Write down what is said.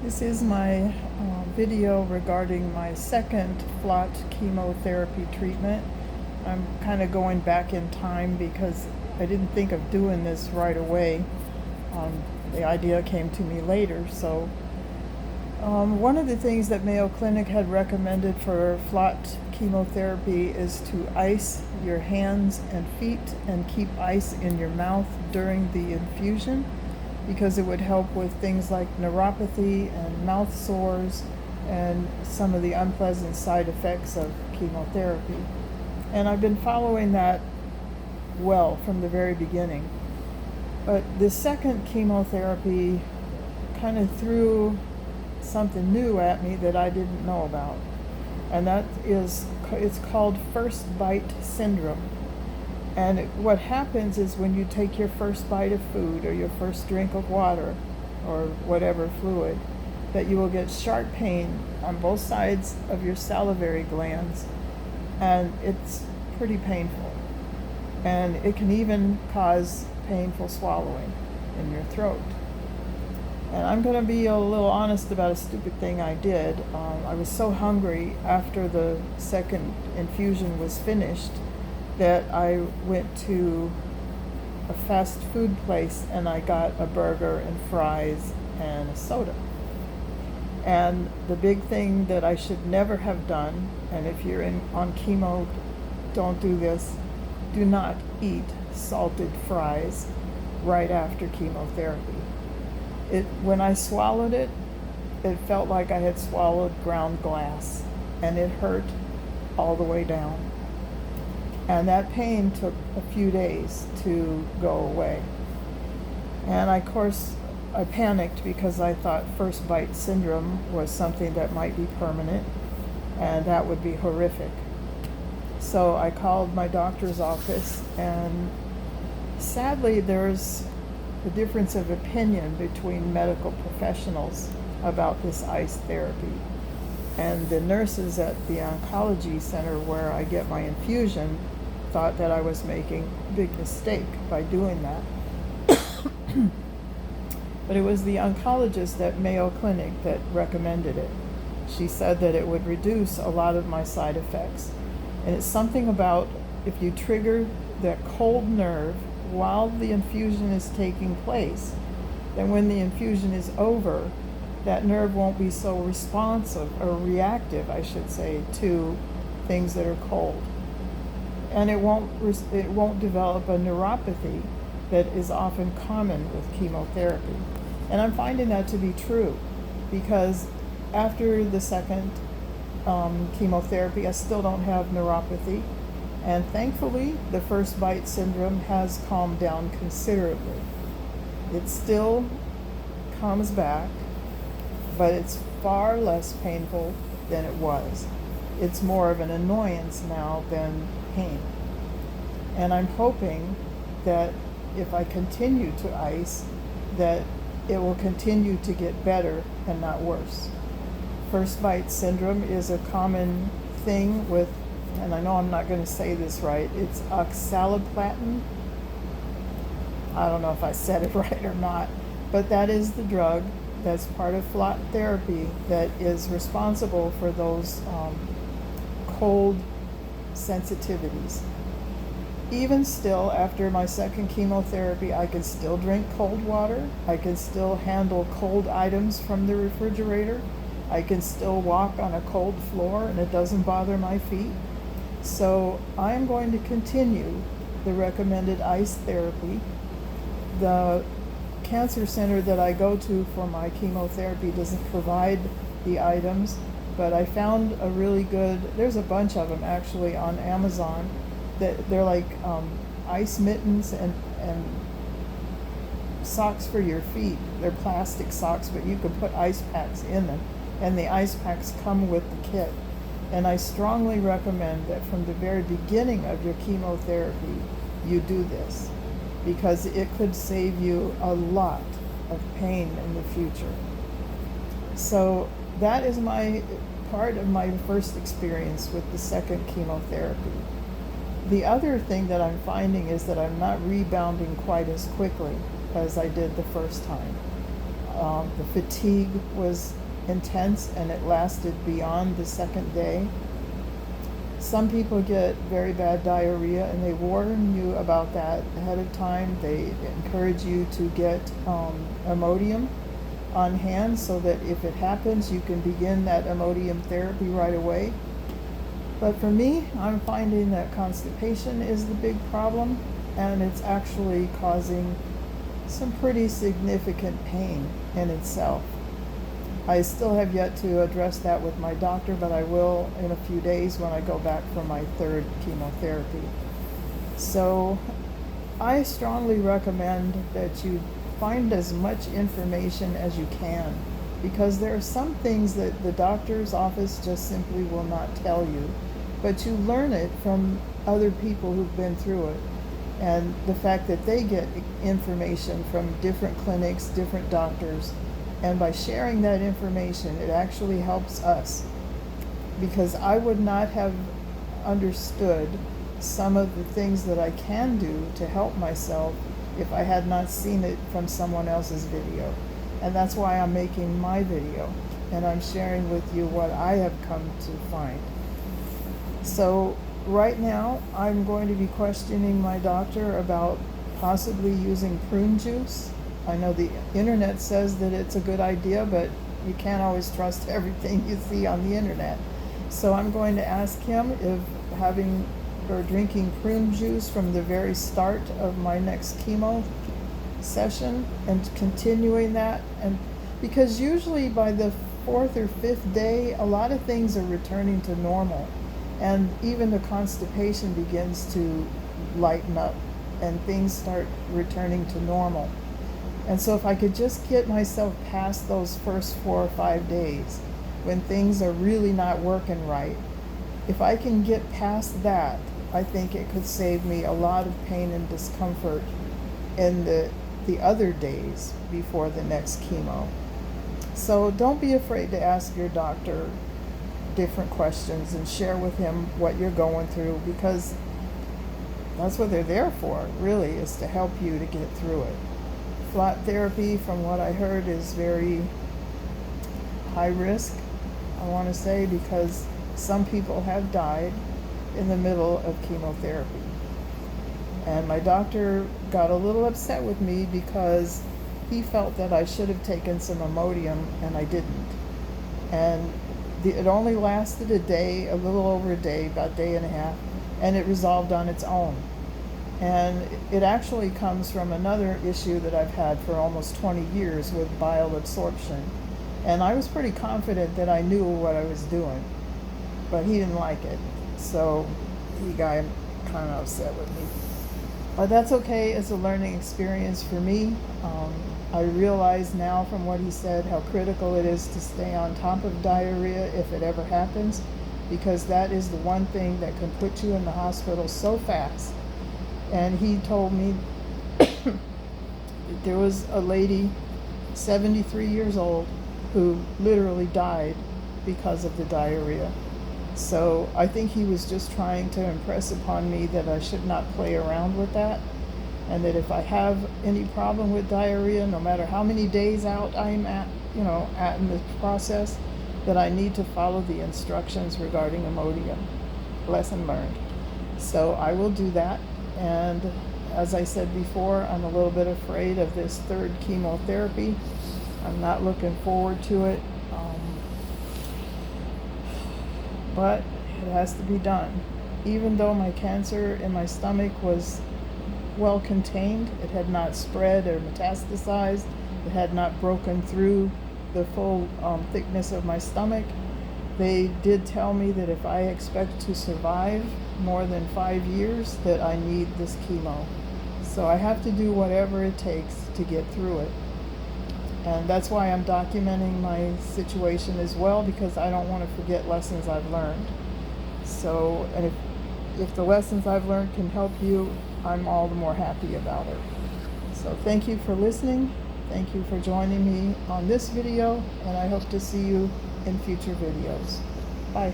This is my video regarding my second FLOT chemotherapy treatment. I'm kind of going back in time because I didn't think of doing this right away. The idea came to me later. So one of the things that Mayo Clinic had recommended for FLOT chemotherapy is to ice your hands and feet and keep ice in your mouth during the infusion, because it would help with things like neuropathy and mouth sores and some of the unpleasant side effects of chemotherapy. And I've been following that well from the very beginning. But the second chemotherapy kind of threw something new at me that I didn't know about. And it's called first bite syndrome. And what happens is when you take your first bite of food or your first drink of water or whatever fluid, that you will get sharp pain on both sides of your salivary glands, and it's pretty painful. And it can even cause painful swallowing in your throat. And I'm going to be a little honest about a stupid thing I did. I was so hungry after the second infusion was finished that I went to a fast food place and I got a burger and fries and a soda. And the big thing that I should never have done, and if you're on chemo, don't do this, do not eat salted fries right after chemotherapy. When I swallowed it, it felt like I had swallowed ground glass, and it hurt all the way down. And that pain took a few days to go away. And of course, I panicked because I thought first bite syndrome was something that might be permanent, and that would be horrific. So I called my doctor's office, and sadly there's a difference of opinion between medical professionals about this ice therapy. And the nurses at the oncology center where I get my infusion thought that I was making a big mistake by doing that. But it was the oncologist at Mayo Clinic that recommended it. She said that it would reduce a lot of my side effects. And it's something about if you trigger that cold nerve while the infusion is taking place, then when the infusion is over, that nerve won't be so responsive, or reactive, I should say, to things that are cold. And it won't develop a neuropathy that is often common with chemotherapy. And I'm finding that to be true, because after the second chemotherapy, I still don't have neuropathy. And thankfully, the first bite syndrome has calmed down considerably. It still comes back, but it's far less painful than it was. It's more of an annoyance now than pain. And I'm hoping that if I continue to ice, that it will continue to get better and not worse. First bite syndrome is a common thing with, and I know I'm not going to say this right, it's oxaliplatin. I don't know if I said it right or not, but that is the drug that's part of FLOT therapy that is responsible for those cold sensitivities. Even still, after my second chemotherapy, I can still drink cold water. I can still handle cold items from the refrigerator. I can still walk on a cold floor and it doesn't bother my feet. So I'm going to continue the recommended ice therapy. The cancer center that I go to for my chemotherapy doesn't provide the items, but I found a really good, there's a bunch of them actually on Amazon, that they're like ice mittens and socks for your feet. They're plastic socks, but you can put ice packs in them, and the ice packs come with the kit. And I strongly recommend that from the very beginning of your chemotherapy, you do this, because it could save you a lot of pain in the future. So that is my part of my first experience with the second chemotherapy. The other thing that I'm finding is that I'm not rebounding quite as quickly as I did the first time. The fatigue was intense and it lasted beyond the second day. Some people get very bad diarrhea and they warn you about that ahead of time. They encourage you to get Imodium on hand so that if it happens, you can begin that Imodium therapy right away. But for me, I'm finding that constipation is the big problem, and it's actually causing some pretty significant pain in itself. I still have yet to address that with my doctor, but I will in a few days when I go back for my third chemotherapy. So I strongly recommend that you find as much information as you can, because there are some things that the doctor's office just simply will not tell you, but you learn it from other people who've been through it. And the fact that they get information from different clinics, different doctors, and by sharing that information, it actually helps us. Because I would not have understood some of the things that I can do to help myself if I had not seen it from someone else's video. And that's why I'm making my video, and I'm sharing with you what I have come to find. So right now, I'm going to be questioning my doctor about possibly using prune juice. I know the internet says that it's a good idea, but you can't always trust everything you see on the internet. So I'm going to ask him if having or drinking prune juice from the very start of my next chemo session and continuing that, and because usually by the 4th or 5th day, a lot of things are returning to normal. And even the constipation begins to lighten up and things start returning to normal. And so if I could just get myself past those first 4 or 5 days when things are really not working right, if I can get past that, I think it could save me a lot of pain and discomfort in the other days before the next chemo. So don't be afraid to ask your doctor different questions and share with him what you're going through, because that's what they're there for, really, is to help you to get through it. FLOT therapy, from what I heard, is very high risk, I want to say, because some people have died in the middle of chemotherapy. And my doctor got a little upset with me because he felt that I should have taken some Imodium and I didn't. And it only lasted a day, a little over a day, about a day and a half, and it resolved on its own. And it actually comes from another issue that I've had for almost 20 years with bile absorption. And I was pretty confident that I knew what I was doing, but he didn't like it. So he got kind of upset with me. But that's okay. It's a learning experience for me. I realize now from what he said how critical it is to stay on top of diarrhea if it ever happens, because that is the one thing that can put you in the hospital so fast. And he told me there was a lady, 73 years old, who literally died because of the diarrhea. So I think he was just trying to impress upon me that I should not play around with that, and that if I have any problem with diarrhea, no matter how many days out I'm at in the process, that I need to follow the instructions regarding Imodium. Lesson learned. So I will do that. And as I said before, I'm a little bit afraid of this third chemotherapy. I'm not looking forward to it. But it has to be done. Even though my cancer in my stomach was well contained, it had not spread or metastasized, it had not broken through the full thickness of my stomach. They did tell me that if I expect to survive more than 5 years, that I need this chemo. So I have to do whatever it takes to get through it. And that's why I'm documenting my situation as well, because I don't want to forget lessons I've learned. So, and if the lessons I've learned can help you, I'm all the more happy about it. So thank you for listening. Thank you for joining me on this video, and I hope to see you in future videos. Bye.